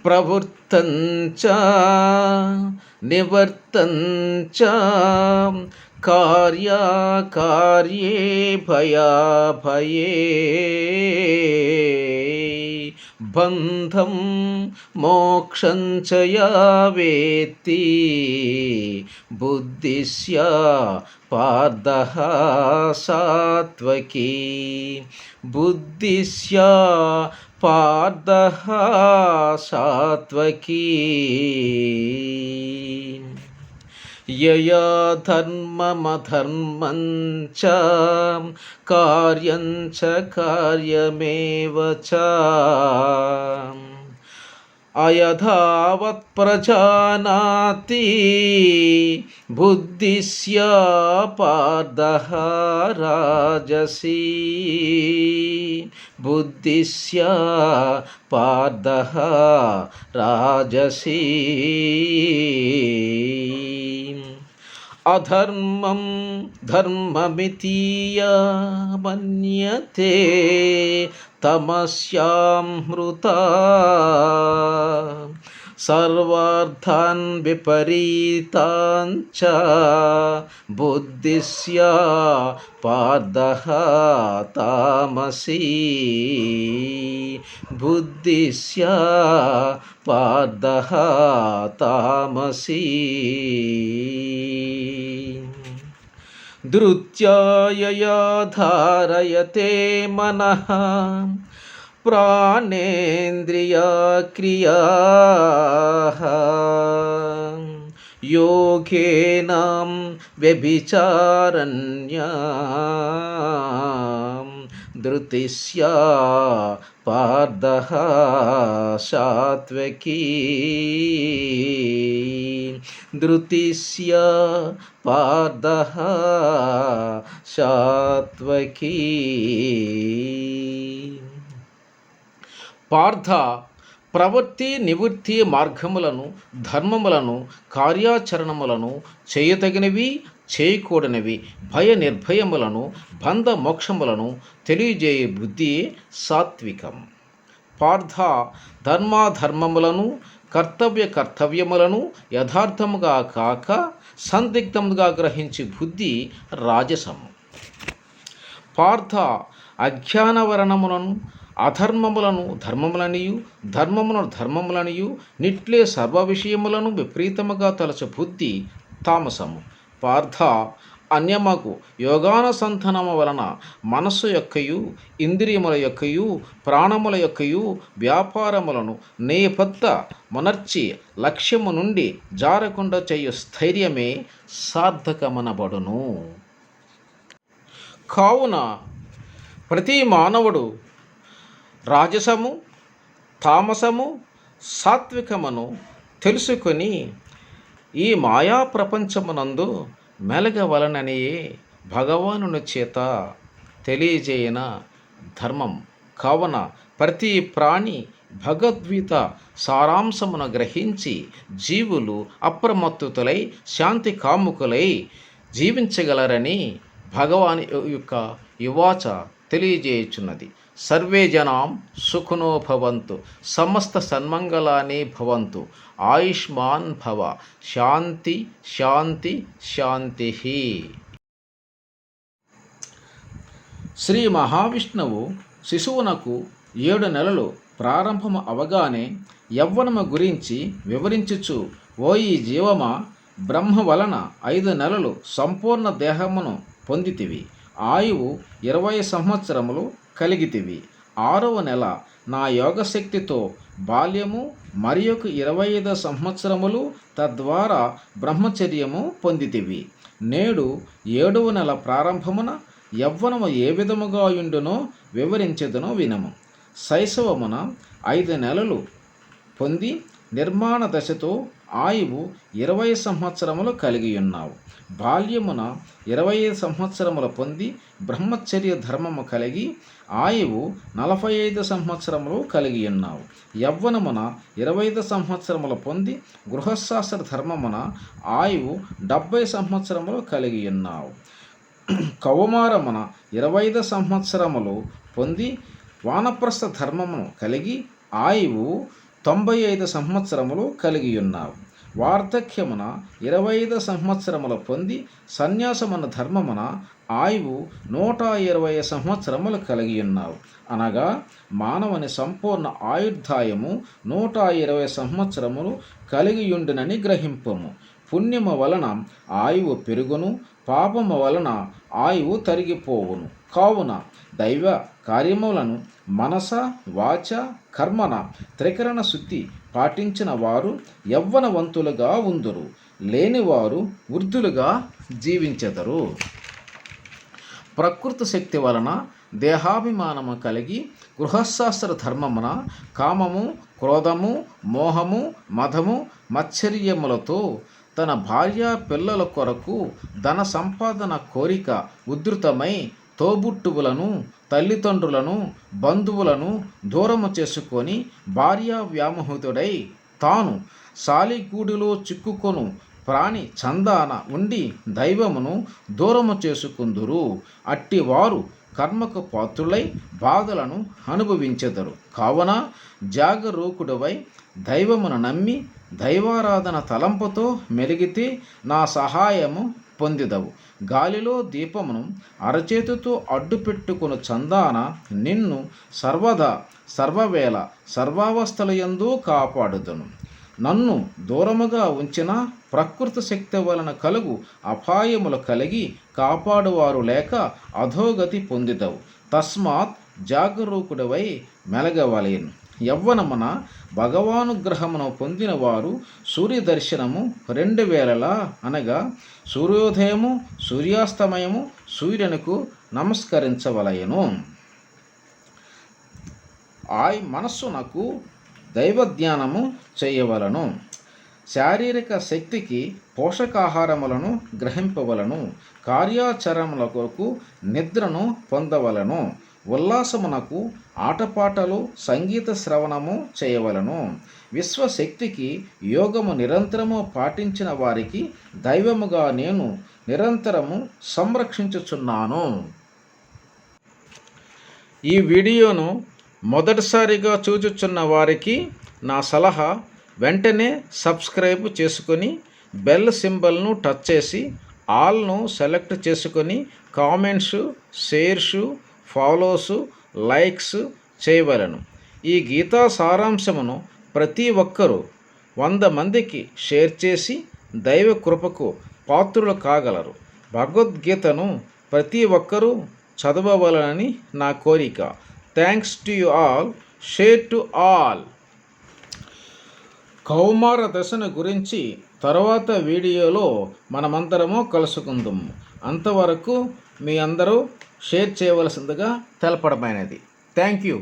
ప్రవృత్తంచ నివర్తంచ కార్యాకార్యే భయాభయే బంధం మోక్షం చ యా వేత్తి బుద్ధిస్యా పార్థః సాత్వకీ బుద్ధిస్యా పార్థః సాత్వకీ యయా ధర్మమధర్మం చ కార్యం చ కార్యమేవ చ అయథావత్ ప్రజానాతి బుద్ధిస్యా పార్థః రాజసీ బుద్ధిస్యా పార్థః రాజసీ అధర్మం ధర్మమితీయ మన్యతే తమస్యామృత సర్వార్థాన్ విపరీతాన్ చ బుద్ధిస్యా పార్థః తామసీ బుద్ధిస్యా పార్థః తామసీ ధృత్యాయయా ధారయతే మనః ప్రాణేంద్రియాక్రియాః యోగేన వ్యభిచారణ్యా ధృతిస్యా పార్థః సాత్వకీ ధృతిస్యా పార్థః సాత్వకీ. పార్థ, ప్రవృత్తి నివృత్తి మార్గములను ధర్మములను కార్యాచరణములను చేయతగినవి చేయకూడనివి భయ నిర్భయములను బంధ మోక్షములను తెలియజేయ బుద్ధియే సాత్వికం. పార్థ, ధర్మాధర్మములను కర్తవ్యములను యథార్థముగా కాక సందిగ్ధముగా గ్రహించి బుద్ధి రాజసము. పార్థ, అజ్ఞానవరణములను అధర్మములను ధర్మములనియు ధర్మములను ధర్మములనియు నిట్లే సర్వ విషయములను విపరీతముగా తలచు బుద్ధి తామసము. పార్థ, అన్యమగు యోగానుసంధానము వలన మనస్సు యొక్కయు ఇంద్రియముల యొక్కయు ప్రాణముల యొక్కయు వ్యాపారములను నేపథ్య మునర్చి లక్ష్యము నుండి జారకుండా చేయు స్థైర్యమే సార్థకమనబడును. కావున ప్రతి మానవుడు రాజసము తామసము సాత్వికమును తెలుసుకొని ఈ మాయా ప్రపంచమునందు మెలగవలననియే భగవానుని చేత తెలియజేయన ధర్మం. కావున ప్రతి ప్రాణి భగవద్గీత సారాంశమును గ్రహించి జీవులు అప్రమత్తులై శాంతి కాముకులై జీవించగలరని భగవాని యొక్క యువాచ తెలియజేయుచున్నది. సర్వే జనాం సుఖినో భవంతు, సమస్త సన్మంగళాని భవంతు, ఆయుష్మాన్ భవ, శాంతి శాంతి శాంతి. శ్రీ మహావిష్ణువు శిశువునకు 7 నెలలు ప్రారంభము అవగానే యవ్వనము గురించి వివరించుచు, ఓయి జీవమా, బ్రహ్మ వలన 5 నెలలు సంపూర్ణ దేహమును పొందితివి, ఆయువు 20 సంవత్సరములు కలిగితివి. 6వ నెల నా యోగశక్తితో బాల్యము మరి 25 సంవత్సరములు తద్వారా బ్రహ్మచర్యము పొందితివి. నేడు 7వ నెల ప్రారంభమున యవ్వనము ఏ విధముగా యుండునో వివరించెదనో వినము. శైశవమున 5 నెలలు పొంది నిర్మాణ దశతో ఆయువు 20 సంవత్సరములు కలిగి ఉన్నావు. బాల్యమున 25 సంవత్సరములు పొంది బ్రహ్మచర్య ధర్మము కలిగి ఆయువు 45 సంవత్సరములు కలిగి ఉన్నావు. యవ్వనమున 25 సంవత్సరములు పొంది గృహశాస్త్ర ధర్మమున ఆయువు 70 సంవత్సరములు కలిగి ఉన్నావు. కౌమారమున 25 సంవత్సరములు పొంది వానప్రస్థ ధర్మమును కలిగి ఆయువు 95 సంవత్సరములు కలిగి ఉన్నావు. వార్ధక్యమున 25 సంవత్సరములు పొంది సన్యాసమున ధర్మమున ఆయువు 120 సంవత్సరములు కలిగి ఉన్నావు. అనగా మానవుని సంపూర్ణ ఆయుర్దాయము 120 సంవత్సరములు కలిగియుండునని గ్రహింపము. పుణ్యము వలన ఆయువు పెరుగును, పాపము వలన ఆయువు తరిగిపోవును. కావున దైవ కార్యములను మనస వాచ కర్మన త్రికరణ శుద్ధి పాటించిన వారు యవ్వనవంతులుగా ఉందురు, లేనివారు వృద్ధులుగా జీవించెదరు. ప్రకృతి శక్తి వలన దేహాభిమానము కలిగి గృహశాస్త్ర ధర్మమున కామము, క్రోధము, మోహము, మదము, మత్సర్యములతో తన భార్య పిల్లల కొరకు ధన సంపాదన కోరిక ఉధృతమై తోబుట్టువులను, తల్లిదండ్రులను, బంధువులను దూరము చేసుకొని భార్యా వ్యామోహితుడై తాను సాలిగూడిలో చిక్కుకొను ప్రాణి చందాన ఉండి దైవమును దూరము చేసుకుందురు. అట్టివారు కర్మకు పాత్రులై బాధలను అనుభవించెదరు. కావున జాగరూకుడవై దైవమును నమ్మి దైవారాధన తలంపుతో మెలిగితే నా సహాయము పొందిదవు. గాలిలో దీపమును అరచేతితో అడ్డు పెట్టుకుని చందాన నిన్ను సర్వదా సర్వవేళ సర్వావస్థలయందు కాపాడుదును. నన్ను దూరముగా ఉంచిన ప్రకృతి శక్తి వలన కలుగు అపాయములు కలిగి కాపాడువారు లేక అధోగతి పొందిదవు. తస్మాత్ జాగరూకుడవై మెలగవలేను. యవ్వనమున భగవానుగ్రహమును పొందిన వారు సూర్యదర్శనము 2 వేళలా అనగా సూర్యోదయము, సూర్యాస్తమయము సూర్యునికు నమస్కరించవలయను. మనస్సునకు దైవధ్యానము చేయవలను. శారీరక శక్తికి పోషకాహారములను గ్రహింపవలను. కార్యాచరణల కొరకు నిద్రను పొందవలను. ఉల్లాసమునకు ఆటపాటలు, సంగీత శ్రవణము చేయవలను. విశ్వశక్తికి యోగము నిరంతరము పాటించిన వారికి దైవముగా నేను నిరంతరము సంరక్షించుచున్నాను. ఈ వీడియోను మొదటిసారిగా చూచుచున్న వారికి నా సలహా వెంటనే సబ్స్క్రైబ్ చేసుకొని బెల్ సింబల్ను టచ్ చేసి ఆల్ను సెలెక్ట్ చేసుకొని కామెంట్స్, షేర్స్, ఫాలోస్, లైక్స్ చేయవలను. ఈ గీతా సారాంశమును ప్రతి ఒక్కరూ 100 మందికి షేర్ చేసి దైవ కృపకు పాత్రులు కాగలరు. భగవద్గీతను ప్రతి ఒక్కరూ చదవవలనని నా కోరిక. Thanks to you all. Share to all. కౌమార దశను గురించి తర్వాత వీడియోలో మనమందరము కలుసుకుందాము. అంతవరకు మీ అందరూ షేర్ చేయవలసిందిగా తెలపడమైనది. Thank you.